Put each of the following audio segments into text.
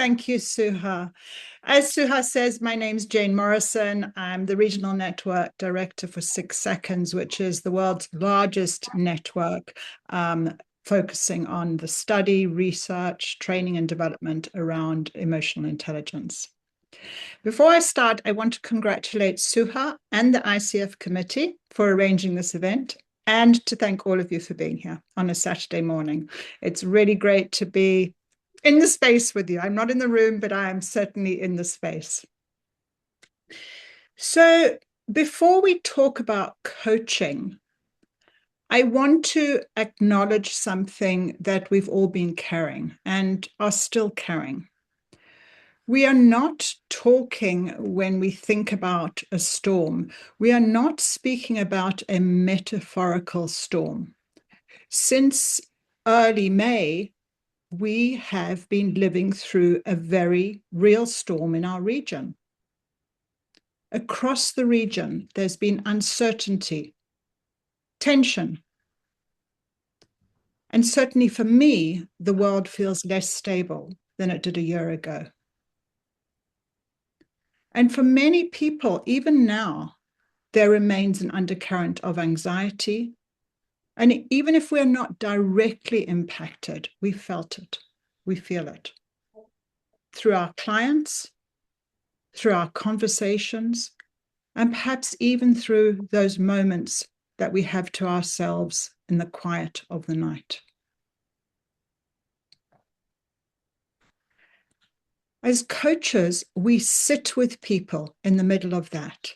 Thank you, Suha. As Suha says, my name's Jane Morrison. I'm the Regional Network Director for 6 Seconds, which is the world's largest network focusing on the study, research, training, and development around emotional intelligence. Before I start, I want to congratulate Suha and the ICF committee for arranging this event, and to thank all of you for being here on a Saturday morning. It's really great to be in the space with you. I'm not in the room, but I am certainly in the space. So before we talk about coaching, I want to acknowledge something that we've all been carrying and are still carrying. We are not talking when we think about a storm. We are not speaking about a metaphorical storm. Since early May, we have been living through a very real storm in our region. Across the region, there's been uncertainty, tension. And certainly for me, the world feels less stable than it did a year ago. And for many people, even now, there remains an undercurrent of anxiety. And even if we're not directly impacted, we felt it. We feel it. Through our clients, through our conversations, and perhaps even through those moments that we have to ourselves in the quiet of the night. As coaches, we sit with people in the middle of that.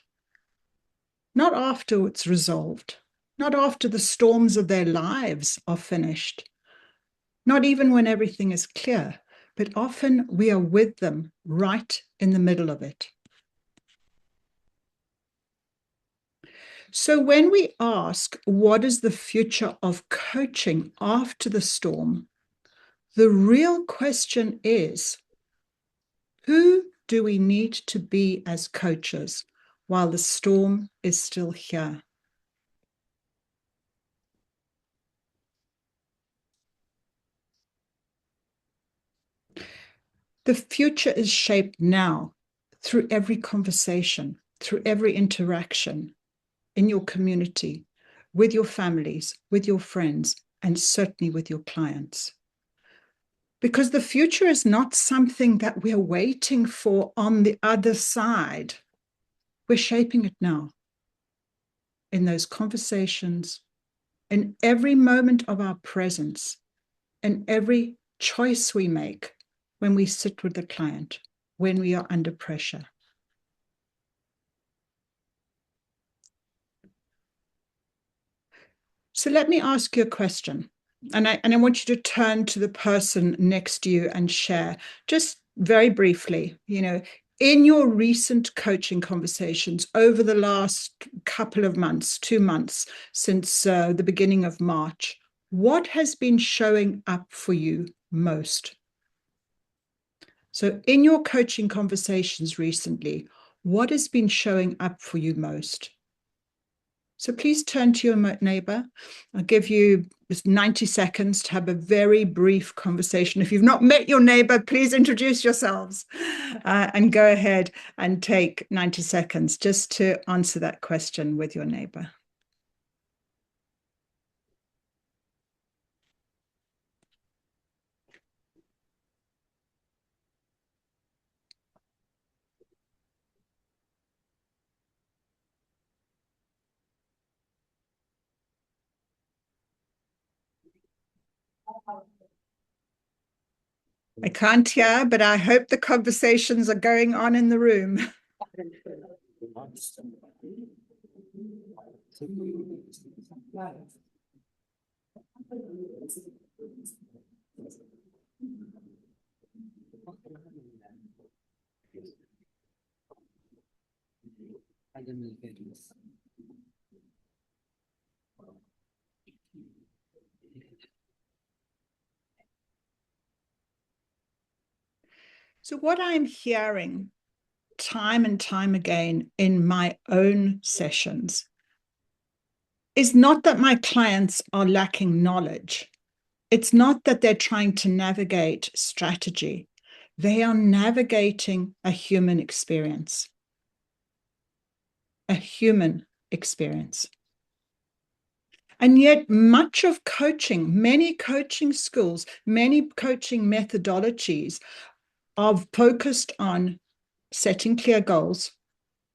Not after it's resolved, not after the storms of their lives are finished, not even when everything is clear, but often we are with them right in the middle of it. So when we ask, what is the future of coaching after the storm? The real question is, who do we need to be as coaches while the storm is still here? The future is shaped now through every conversation, through every interaction in your community, with your families, with your friends, and certainly with your clients. Because the future is not something that we're waiting for on the other side. We're shaping it now in those conversations, in every moment of our presence, in every choice we make when we sit with the client, when we are under pressure. So let me ask you a question. And I want you to turn to the person next to you and share, just very briefly, in your recent coaching conversations over the last couple of months, 2 months, since the beginning of March, what has been showing up for you most? So in your coaching conversations recently, what has been showing up for you most? So please turn to your neighbor. I'll give you 90 seconds to have a very brief conversation. If you've not met your neighbor, please introduce yourselves and go ahead and take 90 seconds just to answer that question with your neighbor. I can't hear, but I hope the conversations are going on in the room. So what I'm hearing time and time again in my own sessions is not that my clients are lacking knowledge. It's not that they're trying to navigate strategy. They are navigating a human experience. A human experience. And yet much of coaching, many coaching schools, many coaching methodologies are focused on setting clear goals,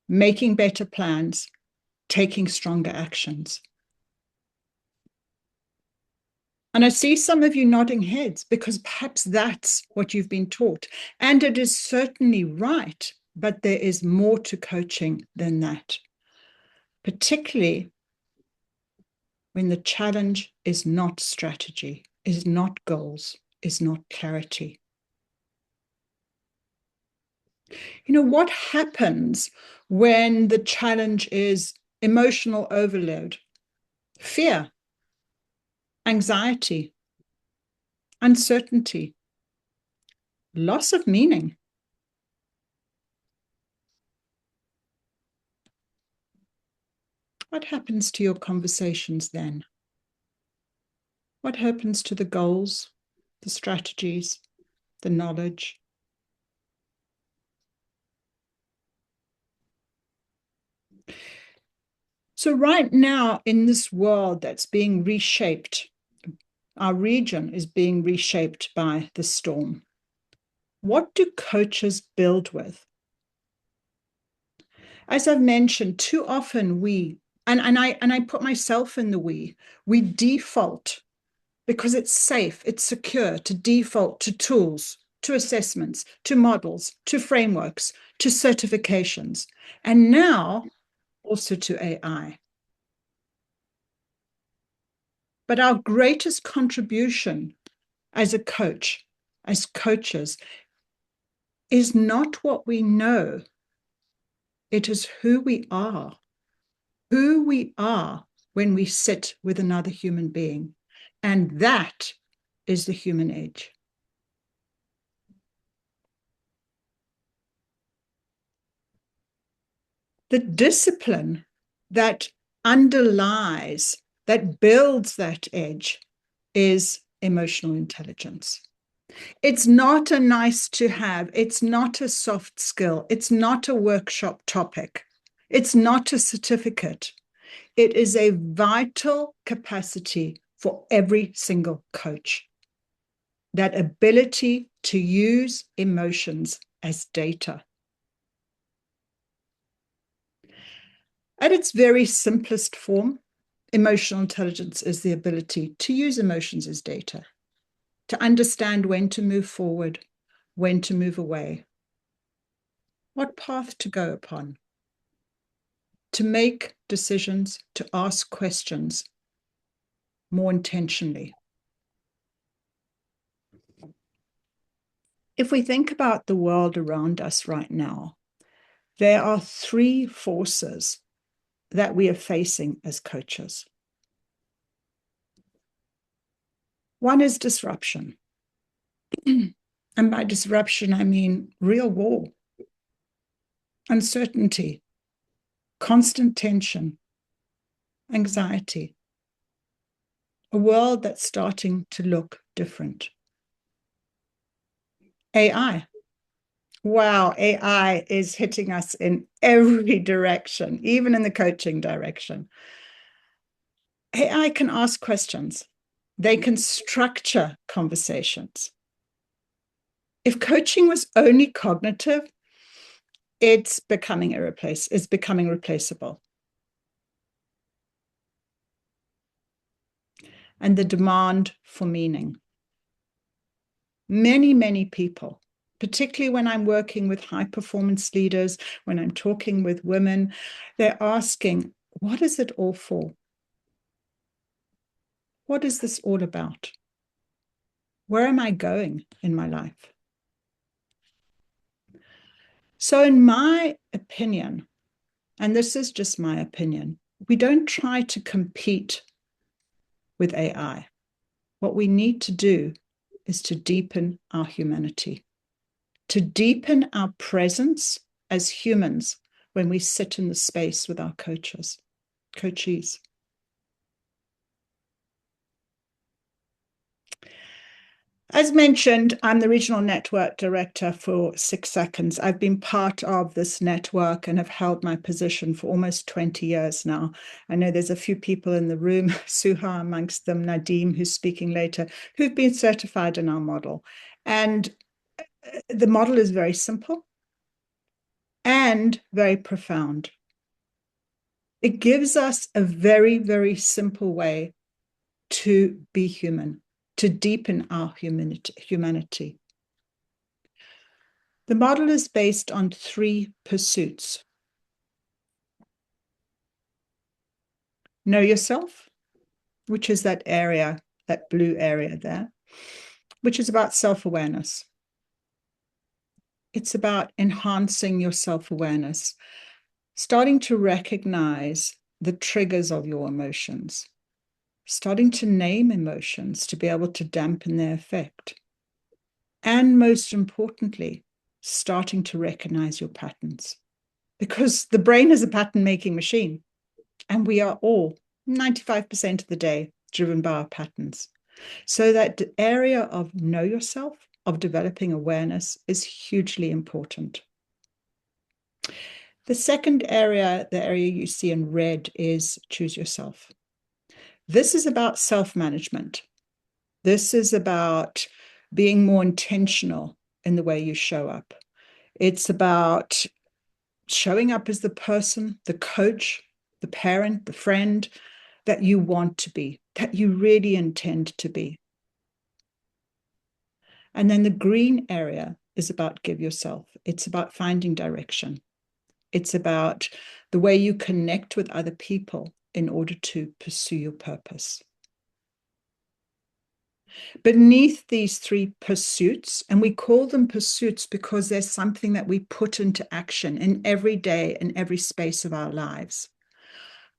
making better plans, taking stronger actions. And I see some of you nodding heads because perhaps that's what you've been taught. And it is certainly right, but there is more to coaching than that, particularly when the challenge is not strategy, is not goals, is not clarity. You know, what happens when the challenge is emotional overload, fear, anxiety, uncertainty, loss of meaning? What happens to your conversations then? What happens to the goals, the strategies, the knowledge? So right now in this world that's being reshaped, our region is being reshaped by the storm. What do coaches build with? As I've mentioned, too often and I put myself in the we default because it's safe, it's secure to default to tools, to assessments, to models, to frameworks, to certifications, and now also to AI. But our greatest contribution as a coach, as coaches, is not what we know. It is who we are when we sit with another human being. And that is the human edge. The discipline that underlies, that builds that edge is emotional intelligence. It's not a nice to have. It's not a soft skill. It's not a workshop topic. It's not a certificate. It is a vital capacity for every single coach. That ability to use emotions as data. At its very simplest form, emotional intelligence is the ability to use emotions as data, to understand when to move forward, when to move away, what path to go upon, to make decisions, to ask questions more intentionally. If we think about the world around us right now, there are three forces that we are facing as coaches. One is disruption. And by disruption, I mean real war, uncertainty, constant tension, anxiety, a world that's starting to look different. AI. Wow, AI is hitting us in every direction, even in the coaching direction. AI can ask questions. They can structure conversations. If coaching was only cognitive, it's becoming replaceable. And the demand for meaning. Many people, particularly when I'm working with high performance leaders, when I'm talking with women, they're asking, what is it all for? What is this all about? Where am I going in my life? So in my opinion, and this is just my opinion, we don't try to compete with AI. What we need to do is to deepen our humanity, to deepen our presence as humans when we sit in the space with our coachees. As mentioned, I'm the Regional Network Director for 6 Seconds. I've been part of this network and have held my position for almost 20 years now. I know there's a few people in the room, Suha amongst them, Nadeem, who's speaking later, who've been certified in our model. And the model is very simple and very profound. It gives us a very, very simple way to be human, to deepen our humanity. The model is based on 3 pursuits. Know yourself, which is that area, that blue area there, which is about self-awareness. It's about enhancing your self-awareness, starting to recognize the triggers of your emotions, starting to name emotions to be able to dampen their effect. And most importantly, starting to recognize your patterns. Because the brain is a pattern-making machine, and we are all 95% of the day driven by our patterns. So that area of know yourself, of developing awareness, is hugely important. The second area, the area you see in red, is choose yourself. This is about self-management. This is about being more intentional in the way you show up. It's about showing up as the person, the coach, the parent, the friend that you want to be, that you really intend to be. And then the green area is about give yourself. It's about finding direction. It's about the way you connect with other people in order to pursue your purpose. Beneath these 3 pursuits, and we call them pursuits because there's something that we put into action in every day, in every space of our lives.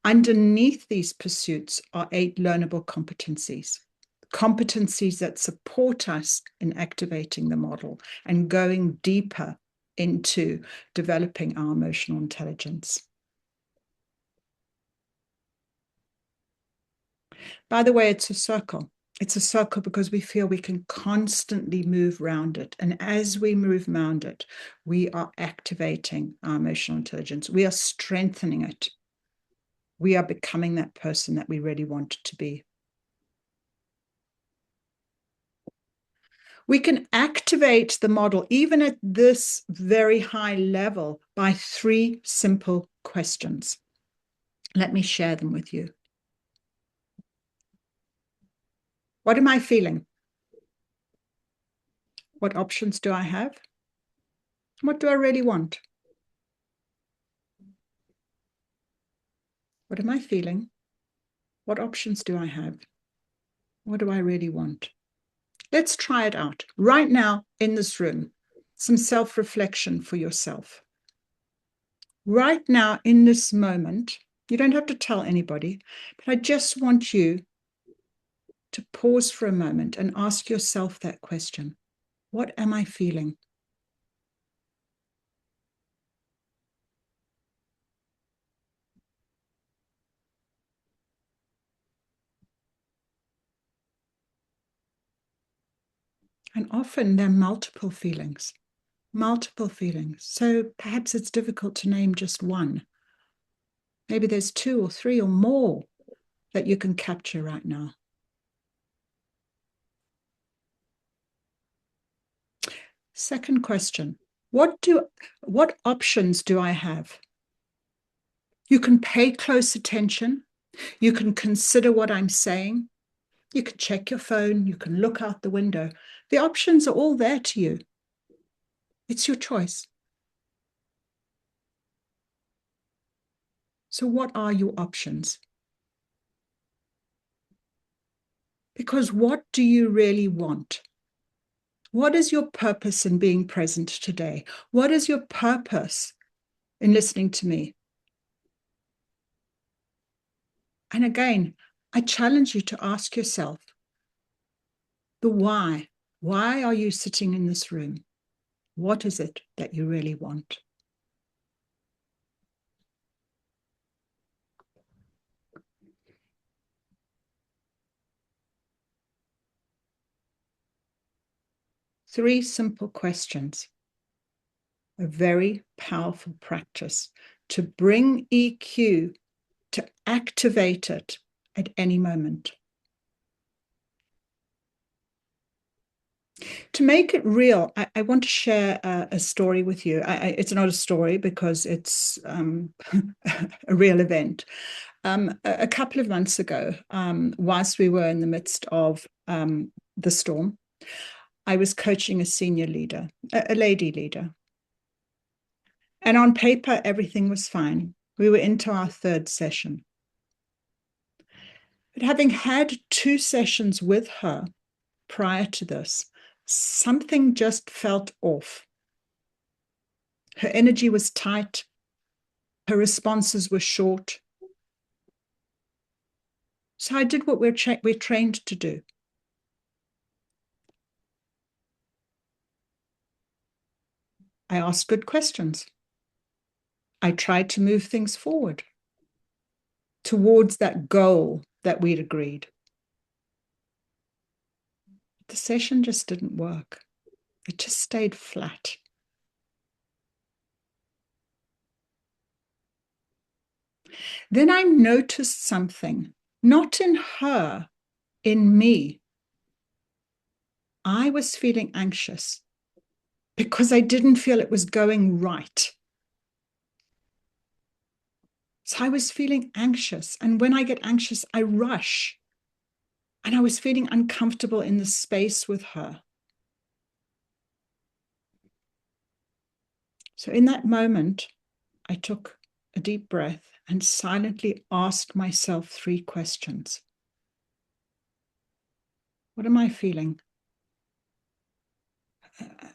Underneath these pursuits are 8 learnable competencies, competencies that support us in activating the model and going deeper into developing our emotional intelligence. By the way, it's a circle. It's a circle because we feel we can constantly move around it. And as we move around it, we are activating our emotional intelligence. We are strengthening it. We are becoming that person that we really want to be. We can activate the model, even at this very high level, by 3 simple questions. Let me share them with you. What am I feeling? What options do I have? What do I really want? What am I feeling? What options do I have? What do I really want? Let's try it out right now in this room. Some self-reflection for yourself. Right now in this moment, you don't have to tell anybody, but I just want you to pause for a moment and ask yourself that question. What am I feeling? And often there are multiple feelings. So perhaps it's difficult to name just one. Maybe there's 2 or 3 or more that you can capture right now. Second question, what options do I have? You can pay close attention. You can consider what I'm saying. You can check your phone. You can look out the window. The options are all there to you. It's your choice. So what are your options? Because what do you really want? What is your purpose in being present today? What is your purpose in listening to me? And again, I challenge you to ask yourself the why. Why are you sitting in this room? What is it that you really want? 3 simple questions. A very powerful practice to bring EQ, to activate it at any moment. To make it real, I want to share a story with you. It's not a story because it's a real event. A couple of months ago, whilst we were in the midst of the storm, I was coaching a senior leader, a lady leader. And on paper, everything was fine. We were into our 3rd session. But having had 2 sessions with her prior to this, something just felt off. Her energy was tight. Her responses were short. So I did what we're trained to do. I asked good questions. I tried to move things forward towards that goal that we'd agreed. The session just didn't work. It just stayed flat. Then I noticed something, not in her, in me. I was feeling anxious because I didn't feel it was going right. So I was feeling anxious. And when I get anxious, I rush. And I was feeling uncomfortable in the space with her. So in that moment, I took a deep breath and silently asked myself 3 questions. What am I feeling?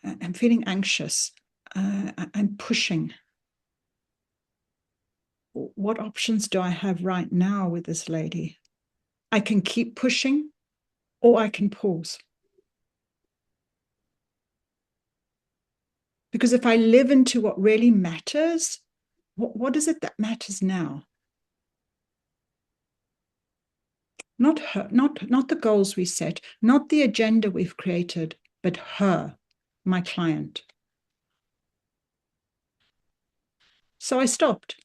I'm feeling anxious. I'm pushing. What options do I have right now with this lady? I can keep pushing or I can pause. Because if I live into what really matters, what is it that matters now? Not her, not the goals we set, not the agenda we've created, but her, my client. So I stopped.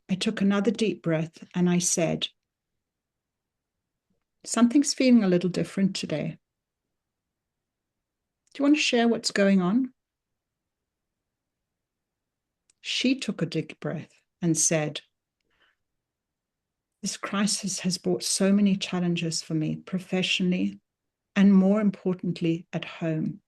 I took another deep breath and I said, something's feeling a little different today. Do you want to share what's going on? She took a deep breath and said, this crisis has brought so many challenges for me professionally and more importantly at home.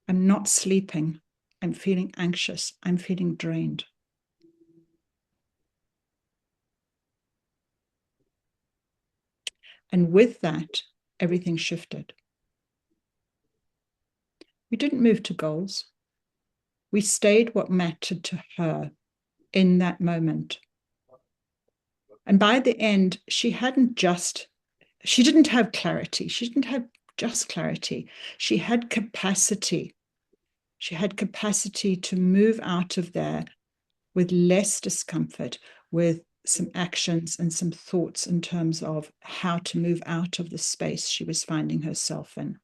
I'm not sleeping. I'm feeling anxious. I'm feeling drained. And with that, everything shifted. We didn't move to goals. We stayed what mattered to her in that moment. And by the end, she didn't have clarity. She didn't have just clarity. She had capacity. She had capacity to move out of there with less discomfort, with some actions and some thoughts in terms of how to move out of the space she was finding herself in.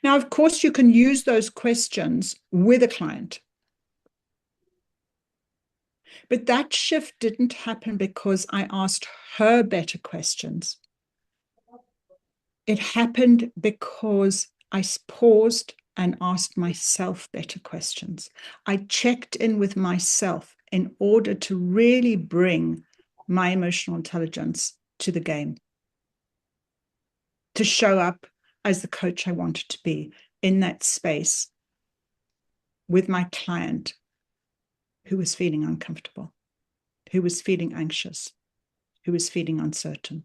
Now, of course, you can use those questions with a client. But that shift didn't happen because I asked her better questions. It happened because I paused and asked myself better questions. I checked in with myself in order to really bring my emotional intelligence to the game, to show up as the coach I wanted to be in that space with my client who was feeling uncomfortable, who was feeling anxious, who was feeling uncertain.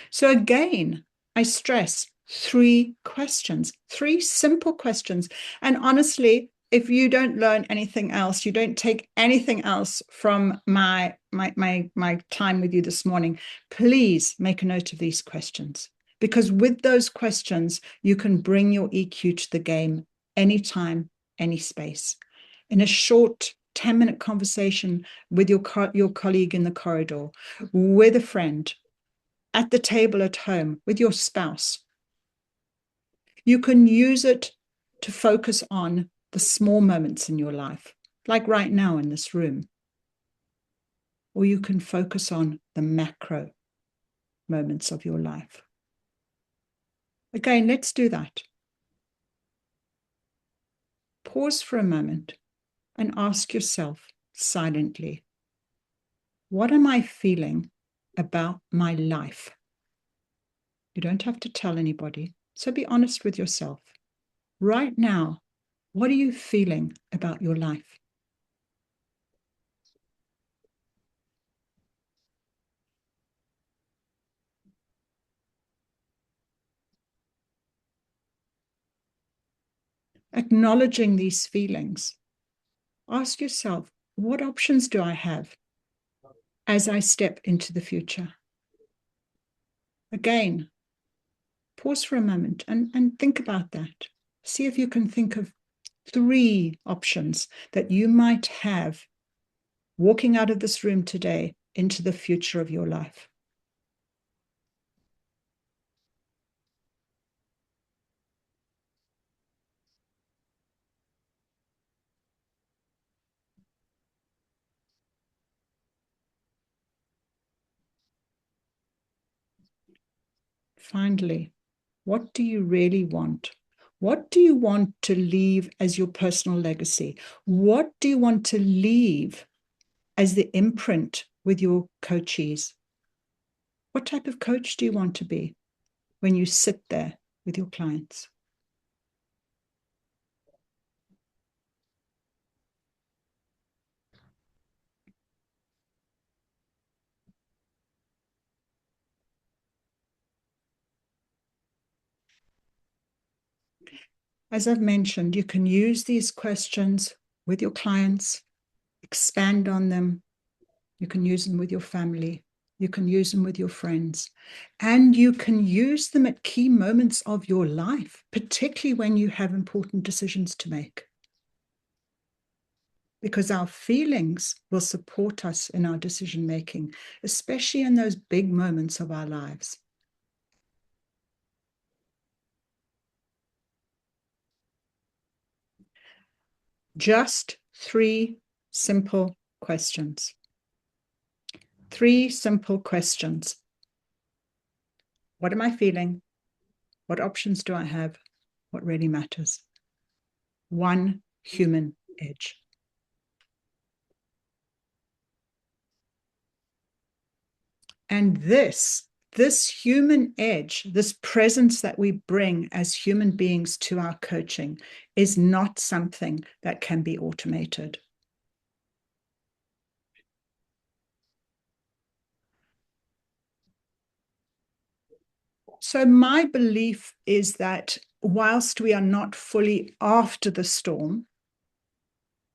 So again, I stress 3 questions, 3 simple questions. And honestly, if you don't learn anything else, you don't take anything else from my time with you this morning, please make a note of these questions. Because with those questions, you can bring your EQ to the game anytime, any space. In a short 10-minute conversation with your colleague in the corridor, with a friend, at the table at home, with your spouse. You can use it to focus on the small moments in your life, like right now in this room. Or you can focus on the macro moments of your life. Again, let's do that. Pause for a moment and ask yourself silently, what am I feeling about my life? You don't have to tell anybody, so be honest with yourself. Right now, what are you feeling about your life? Acknowledging these feelings, ask yourself, what options do I have as I step into the future? Again, pause for a moment and think about that. See if you can think of 3 options that you might have walking out of this room today into the future of your life. Finally, what do you really want? What do you want to leave as your personal legacy? What do you want to leave as the imprint with your coachees? What type of coach do you want to be when you sit there with your clients? As I've mentioned, you can use these questions with your clients, expand on them. You can use them with your family. You can use them with your friends. And you can use them at key moments of your life, particularly when you have important decisions to make. Because our feelings will support us in our decision making, especially in those big moments of our lives. Just 3 simple questions. 3 simple questions. What am I feeling? What options do I have? What really matters? 1 human edge. And this human edge, this presence that we bring as human beings to our coaching is not something that can be automated. So my belief is that whilst we are not fully after the storm,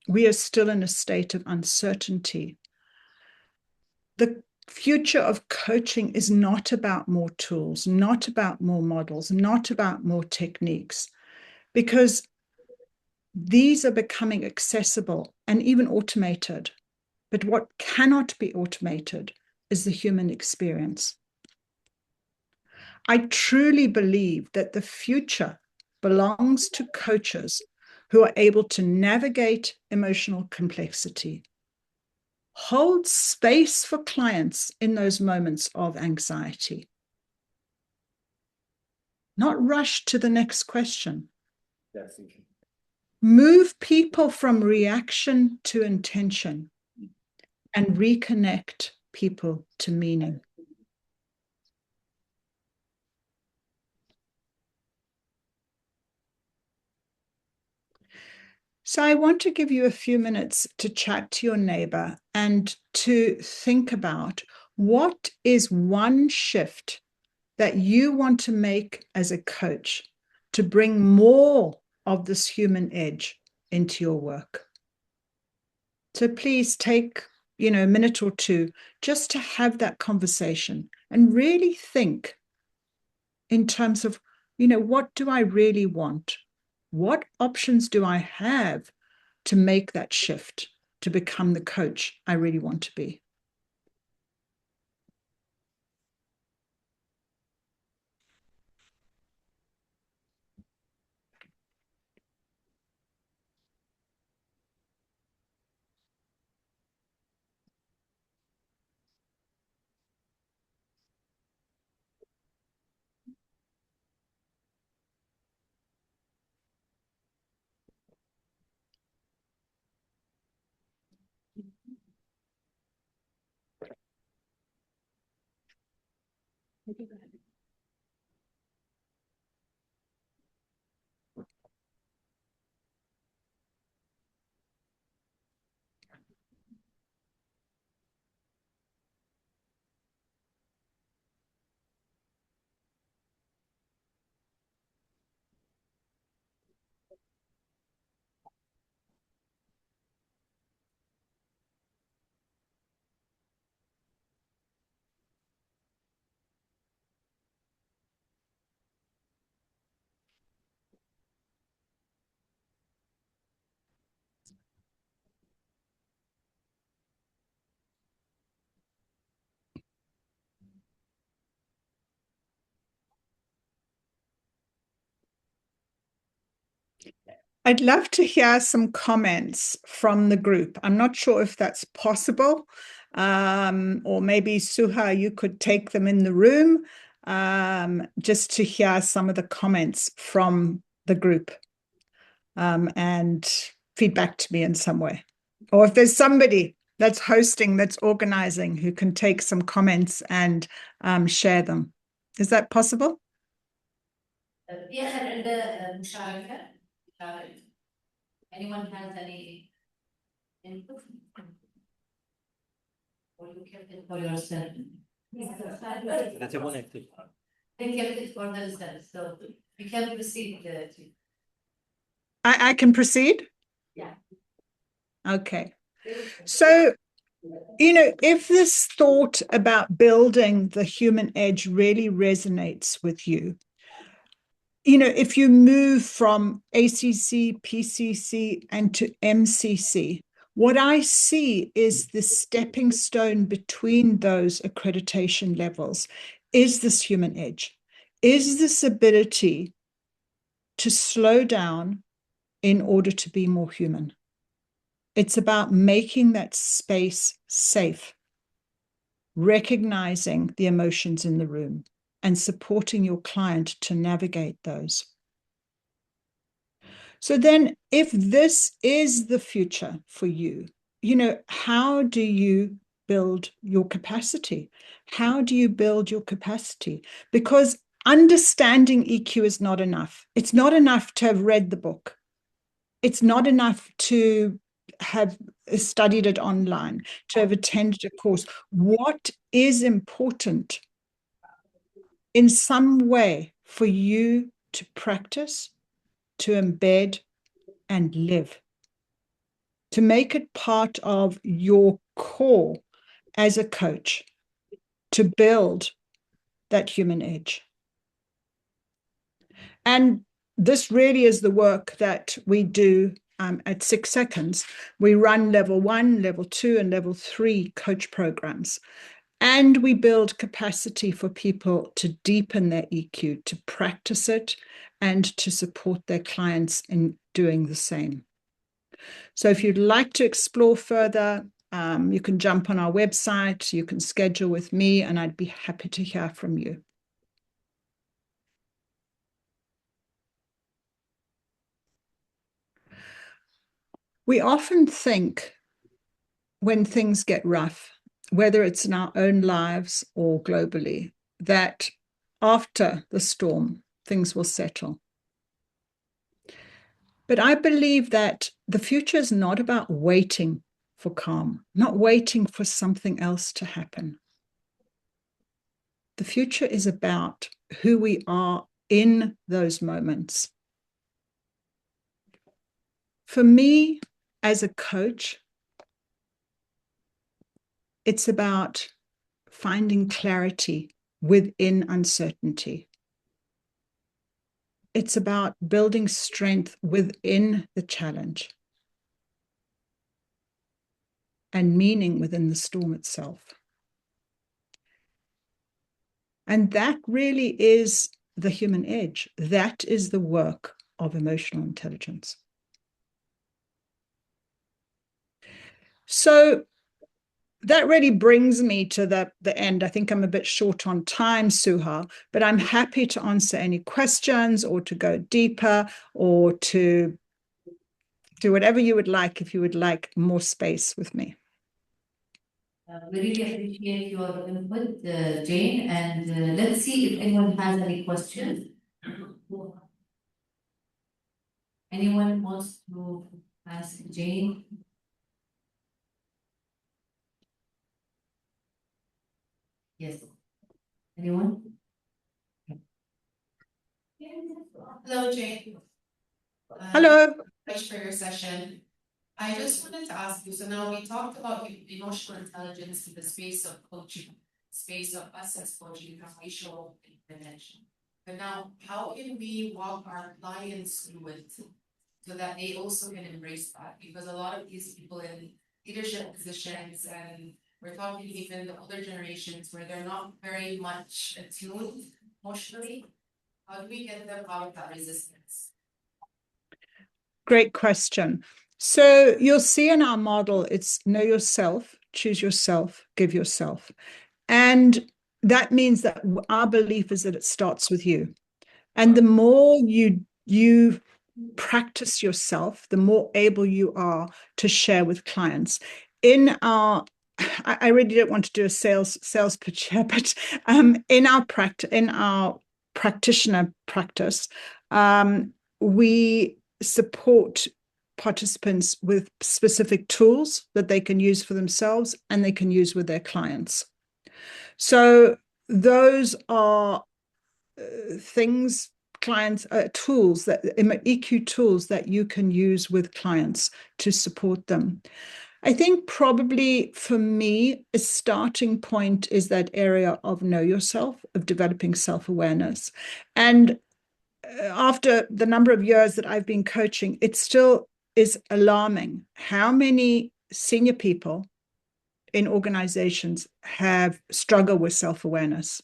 we are still in a state of uncertainty. The future of coaching is not about more tools, not about more models, not about more techniques, because these are becoming accessible and even automated. But what cannot be automated is the human experience. I truly believe that the future belongs to coaches who are able to navigate emotional complexity, hold space for clients in those moments of anxiety, not rush to the next question, move people from reaction to intention, and reconnect people to meaning. So I want to give you a few minutes to chat to your neighbor and to think about what is one shift that you want to make as a coach to bring more of this human edge into your work. So please take, a minute or 2 just to have that conversation and really think in terms of, what do I really want? What options do I have to make that shift? to become the coach I really want to be. I'd love to hear some comments from the group. I'm not sure if that's possible, or maybe Suha, you could take them in the room, just to hear some of the comments from the group, and feedback to me in some way. Or if there's somebody that's hosting, that's organizing, who can take some comments and share them. Is that possible? Anyone has any input? Or you kept it for yourself? That's a one active. They kept it for themselves, so you can proceed. I can proceed? Yeah. Okay. So, if this thought about building the human edge really resonates with you, if you move from ACC, PCC, and to MCC, what I see is the stepping stone between those accreditation levels is this human edge, is this ability to slow down in order to be more human. It's about making that space safe, recognizing the emotions in the room, and supporting your client to navigate those. So then, if this is the future for you, how do you build your capacity? How do you build your capacity? Because understanding EQ is not enough. It's not enough to have read the book. It's not enough to have studied it online, to have attended a course. What is important in some way for you to practice, to embed, and live, to make it part of your core as a coach, to build that human edge. And this really is the work that we do at 6 Seconds. We run level 1, level 2, and level 3 coach programs. And we build capacity for people to deepen their EQ, to practice it, and to support their clients in doing the same. So if you'd like to explore further, you can jump on our website, you can schedule with me, and I'd be happy to hear from you. We often think when things get rough, whether it's in our own lives or globally, that after the storm, things will settle. But I believe that the future is not about waiting for calm, not waiting for something else to happen. The future is about who we are in those moments. For me, as a coach, it's about finding clarity within uncertainty. It's about building strength within the challenge. and meaning within the storm itself. And that really is the human edge. That is the work of emotional intelligence. So that really brings me to the end. I think I'm a bit short on time, Suha, but I'm happy to answer any questions or to go deeper or to do whatever you would like if you would like more space with me. We really appreciate your input, Jane, and let's see if anyone has any questions. Anyone wants to ask Jane? Yes. Anyone? Hello, Jane. Hello. Thanks for your session. I just wanted to ask you, so now we talked about emotional intelligence in the space of coaching, space of us as coaching, emotional intervention. But now, how can we walk our clients through it so that they also can embrace that? Because a lot of these people in leadership positions, and we're talking even the older generations where they're not very much attuned emotionally, how do we get them out of that resistance? Great question. So you'll see in our model, it's know yourself, choose yourself, give yourself. And that means that our belief is that it starts with you. And the more you practice yourself, the more able you are to share with clients. In our, I really don't want to do a sales pitch here, but in our practitioner practice, we support participants with specific tools that they can use for themselves and they can use with their clients. So those are things, clients, tools, that EQ tools that you can use with clients to support them. I think probably for me, a starting point is that area of know yourself, of developing self-awareness. And after the number of years that I've been coaching, it still is alarming how many senior people in organizations have struggled with self-awareness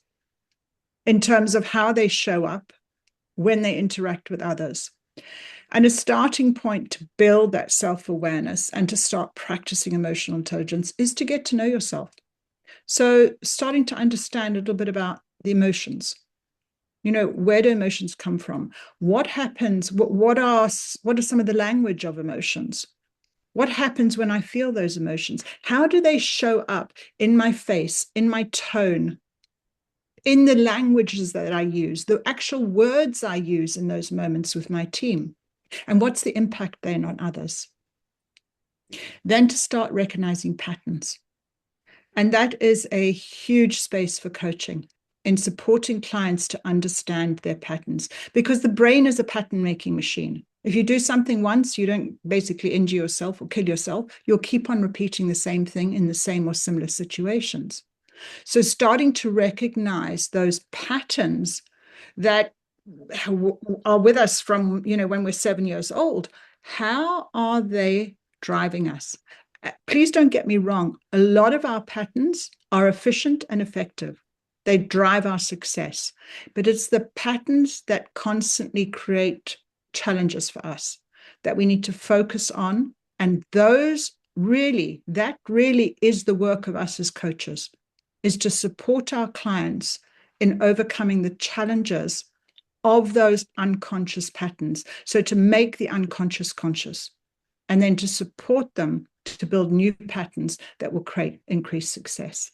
in terms of how they show up when they interact with others. And a starting point to build that self-awareness and to start practicing emotional intelligence is to get to know yourself. So starting to understand a little bit about the emotions. You know, where do emotions come from? What happens? What are some of the language of emotions? What happens when I feel those emotions? How do they show up in my face, in my tone, in the languages that I use, the actual words I use in those moments with my team? And what's the impact then on others? Then to start recognizing patterns. And that is a huge space for coaching in supporting clients to understand their patterns, because the brain is a pattern-making machine. If you do something once, you don't basically injure yourself or kill yourself. You'll keep on repeating the same thing in the same or similar situations. So starting to recognize those patterns that are with us from, when we're 7 years old, how are they driving us? Please don't get me wrong. A lot of our patterns are efficient and effective. They drive our success, but it's the patterns that constantly create challenges for us that we need to focus on. And that really is the work of us as coaches, is to support our clients in overcoming the challenges of those unconscious patterns. So to make the unconscious conscious, and then to support them to build new patterns that will create increased success.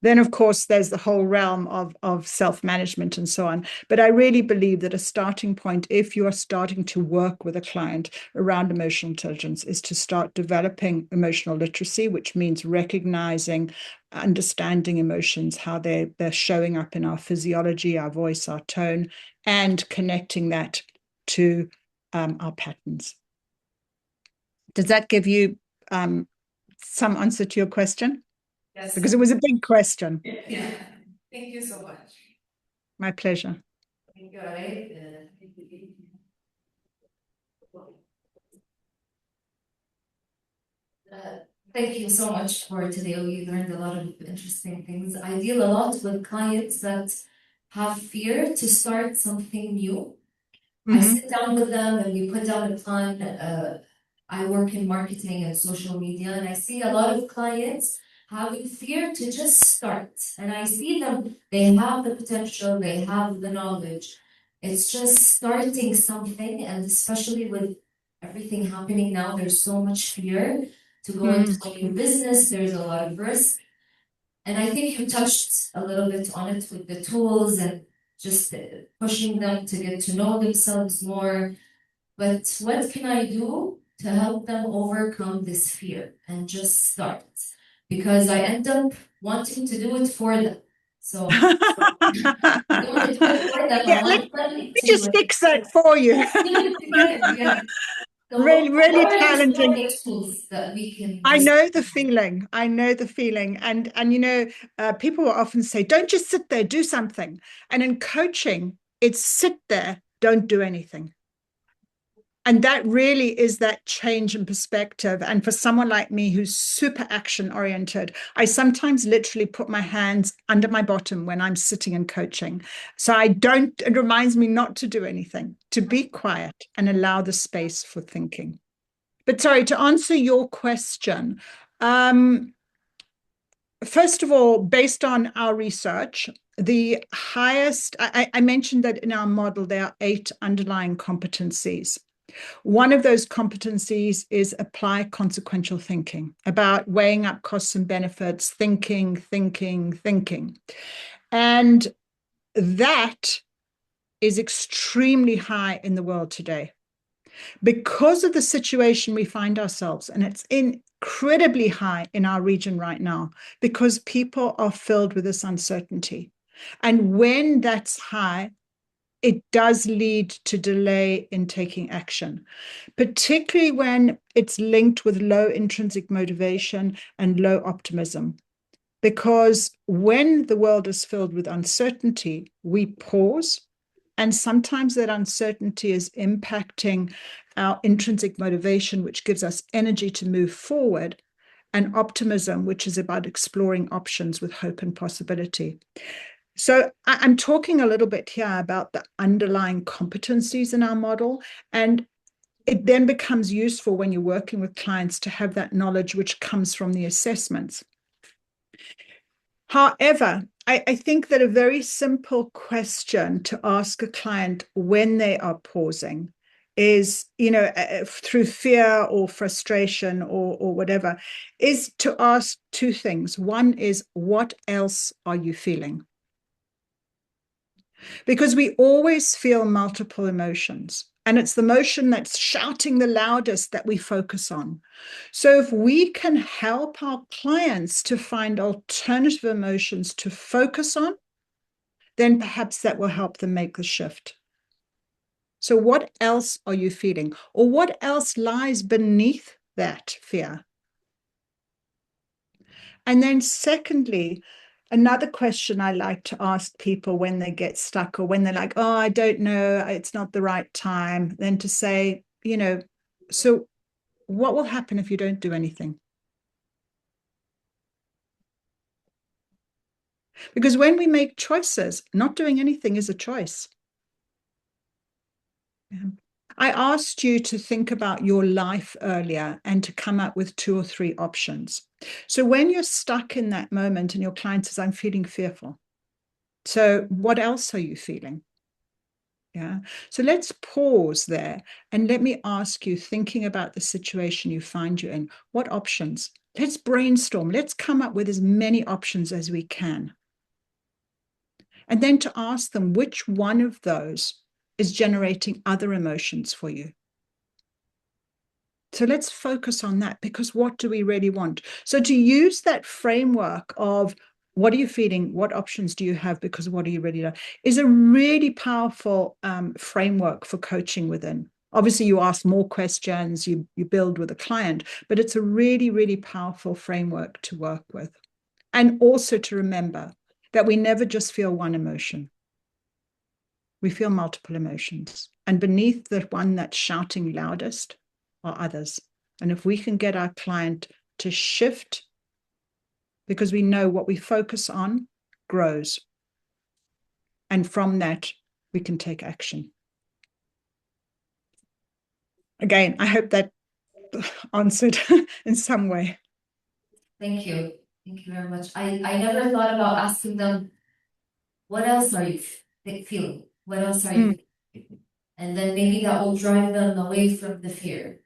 Then, of course, there's the whole realm of self-management and so on. But I really believe that a starting point, if you are starting to work with a client around emotional intelligence, is to start developing emotional literacy, which means recognizing, understanding emotions, how they're showing up in our physiology, our voice, our tone, and connecting that to our patterns. Does that give you some answer to your question? Yes. Because it was a big question. Yeah. Thank you so much. My pleasure. Thank you, Alright. Thank you so much for today. We learned a lot of interesting things. I deal a lot with clients that have fear to start something new. I sit down with them and we put down a plan. I work in marketing and social media, and I see a lot of clients having fear to just start. And I see them, they have the potential, they have the knowledge. It's just starting something, and especially with everything happening now, there's so much fear to go into a new business, there's a lot of risk. And I think you touched a little bit on it with the tools and just pushing them to get to know themselves more. But what can I do to help them overcome this fear and just start? Because I end up wanting to do it for them. So I don't want to do it for them. Yeah, I want them let me just fix that for you. yeah. So really what are challenging. the tools that we can? I know the feeling. And you know, people will often say, "Don't just sit there, do something." And in coaching, it's sit there, don't do anything. And that really is that change in perspective. And for someone like me who's super action oriented, I sometimes literally put my hands under my bottom when I'm sitting and coaching. So it reminds me not to do anything, to be quiet and allow the space for thinking. But sorry, to answer your question, first of all, based on our research, the highest, I mentioned that in our model, there are 8 underlying competencies. One of those competencies is apply consequential thinking, about weighing up costs and benefits, thinking. And that is extremely high in the world today. Because of the situation we find ourselves, and it's incredibly high in our region right now, because people are filled with this uncertainty. And when that's high, it does lead to delay in taking action, particularly when it's linked with low intrinsic motivation and low optimism. Because when the world is filled with uncertainty, we pause, and sometimes that uncertainty is impacting our intrinsic motivation, which gives us energy to move forward, and optimism, which is about exploring options with hope and possibility. So I'm talking a little bit here about the underlying competencies in our model, and it then becomes useful when you're working with clients to have that knowledge which comes from the assessments. However, I think that a very simple question to ask a client when they are pausing is, you know, through fear or frustration or whatever, is to ask 2 things. One is, what else are you feeling? Because we always feel multiple emotions, and it's the emotion that's shouting the loudest that we focus on. So if we can help our clients to find alternative emotions to focus on, then perhaps that will help them make the shift. So what else are you feeling? Or what else lies beneath that fear? And then secondly, another question I like to ask people when they get stuck or when they're like, oh, I don't know, it's not the right time, then to say, you know, so what will happen if you don't do anything? Because when we make choices, not doing anything is a choice. Yeah. I asked you to think about your life earlier and to come up with 2 or 3 options. So when you're stuck in that moment and your client says, I'm feeling fearful. So what else are you feeling? Yeah. So let's pause there and let me ask you, thinking about the situation you find you in, what options? Let's brainstorm. Let's come up with as many options as we can. And then to ask them which one of those is generating other emotions for you. So let's focus on that, because what do we really want? So to use that framework of what are you feeling, what options do you have, because what are you really doing, is a really powerful framework for coaching within. Obviously, you ask more questions, you build with a client, but it's a really, really powerful framework to work with. And also to remember that we never just feel one emotion. We feel multiple emotions. And beneath the one that's shouting loudest are others. And if we can get our client to shift, because we know what we focus on grows. And from that, we can take action. Again, I hope that answered in some way. Thank you. Thank you very much. I never thought about asking them, what else are you feeling? What else are you feeling? And then maybe that will drive them away from the fear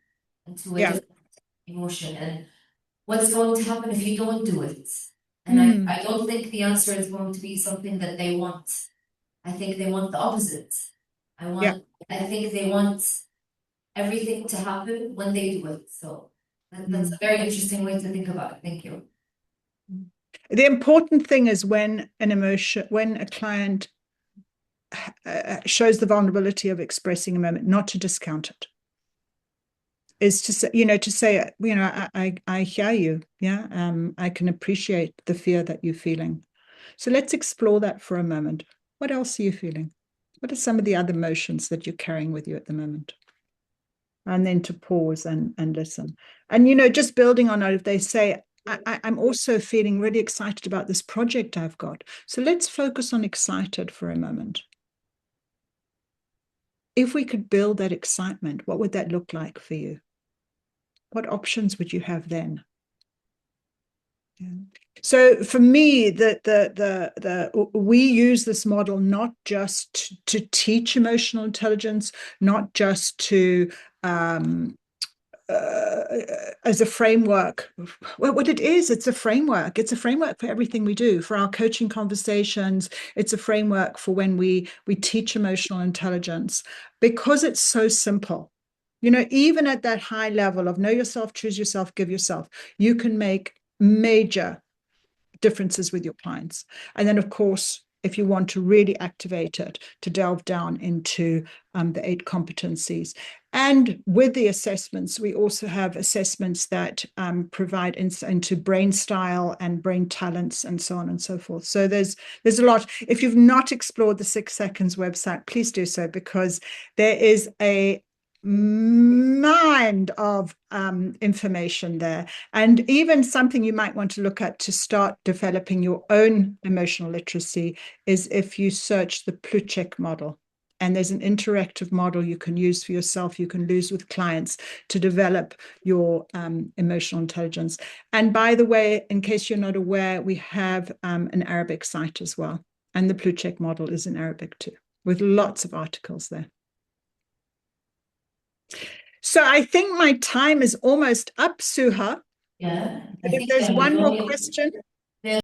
into a different emotion. And what's going to happen if you don't do it? And I don't think the answer is going to be something that they want. I think they want the opposite. I think they want everything to happen when they do it. So that's a very interesting way to think about it. Thank you. The important thing is when a client shows the vulnerability of expressing a moment, not to discount it. Is to say, I hear you. Yeah. I can appreciate the fear that you're feeling. So let's explore that for a moment. What else are you feeling? What are some of the other emotions that you're carrying with you at the moment? And then to pause and listen. And, just building on it, if they say, I'm also feeling really excited about this project I've got. So let's focus on excited for a moment. If we could build that excitement, what would that look like for you? What options would you have then? Yeah. So for me, we use this model not just to teach emotional intelligence, not just to as a framework. Well, what it is, it's a framework. It's a framework for everything we do, for our coaching conversations. It's a framework for when we teach emotional intelligence, because it's so simple. Even at that high level of know yourself, choose yourself, give yourself, you can make major differences with your clients. And then, of course, if you want to really activate it, to delve down into the 8 competencies. And with the assessments, we also have assessments that provide insight into brain style and brain talents and so on and so forth. So there's a lot. If you've not explored the 6 Seconds website, please do so, because there is a mind of information there, and even something you might want to look at to start developing your own emotional literacy is if you search the Kuwait model, and there's an interactive model you can use for yourself, you can use with clients to develop your emotional intelligence. And by the way, in case you're not aware, we have an Arabic site as well, and the Kuwait model is in Arabic too, with lots of articles there. So I think my time is almost up, Suha. Yeah. If there's one more question.